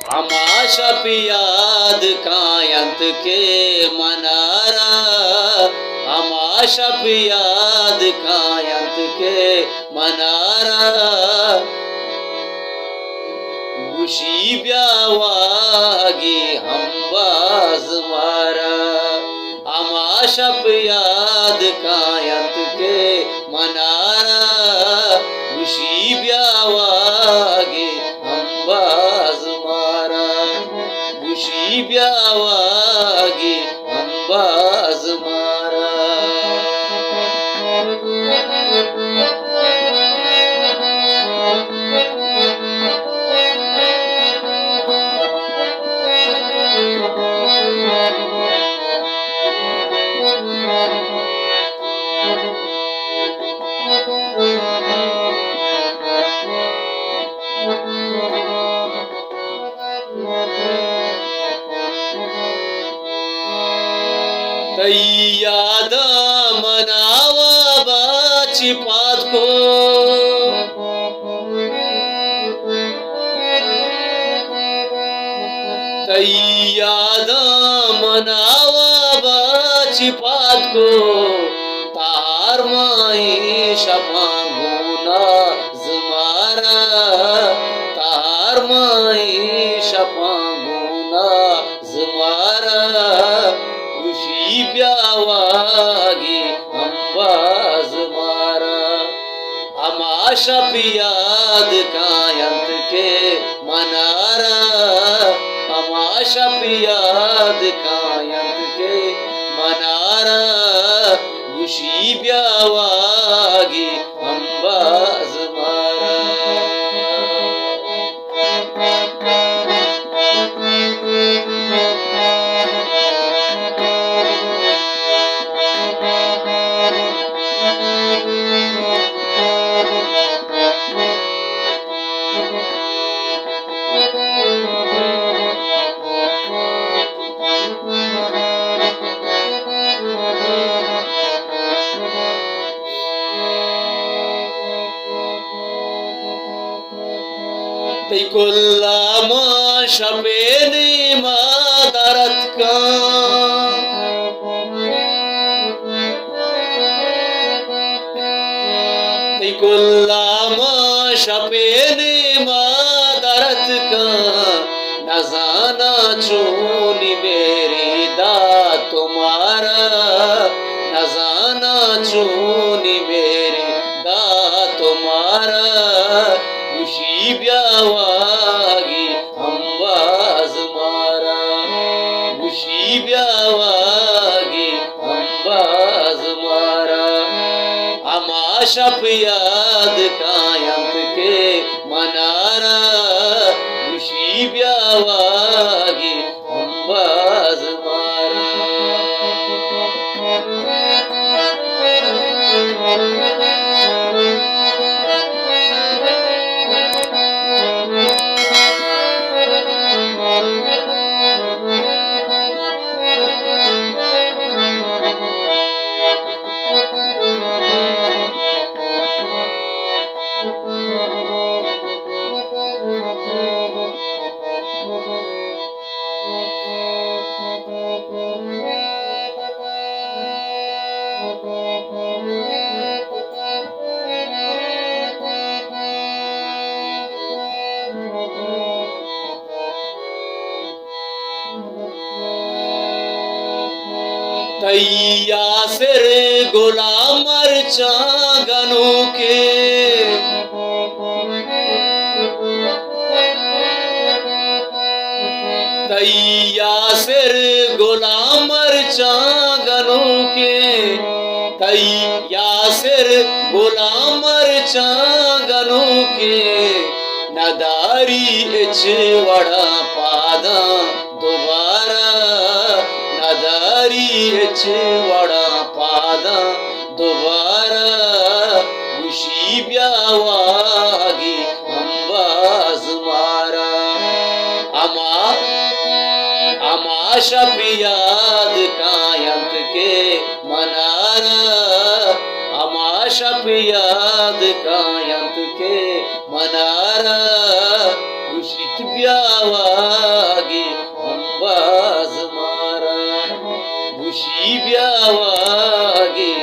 आमाशा पियाद कायंत के मनारा, आमाशा पियाद कायंत के मनारा, गुशी ब्यावागी हमबाज मारा, आमाशा पियाद कायंत के मनारा, गुशी ब्यावागी हमबाज मारा, गुशी ब्यावागी हमबाज मारा। तैयाद मनावा बाची पाद को, तैयाद मनावा बाची पाद को, तार माई शपांगुना जमारा, तार माई शपांगुना जमारा, गुशी ब्यावागी हमबाज मारा, आमाशा पियाद कायंत के मनारा, आमाशा पियाद कायंत के मनारा, गुशी ब्यावागी हमबाज मारा। कुल्ला मा शपेनी मादरत का, कुल्ला मा शपेनी मादरत का, नजाना चूनी मेरी दा तुम्हारा, नजाना चूनी मेरी दा तुम्हारा, गुशी ब्यावागी हमबाज मारा, गुशी ब्यावागी हमबाज मारा, आमाशा पियाद कायंत के मनारा, गुशी ब्यावागी हमबाज मारा। तैया सिर गुलाम मरचा गनों के, तैया सिर गुलाम मरचा गनों के, तैया सिर गुलाम मरचा गनों के, नदारी इच वड़ा पादा दोबारा, नदारी इच वड़ा पादा दोबारा, गुशी ब्यावागी हमबाज मारा, आमाशा पियाद कायंत के मनारा, आमाशा पियाद कायंत के मनारा, गुशित ब्यावागे अंबाज मारा, उशी ब्यावागे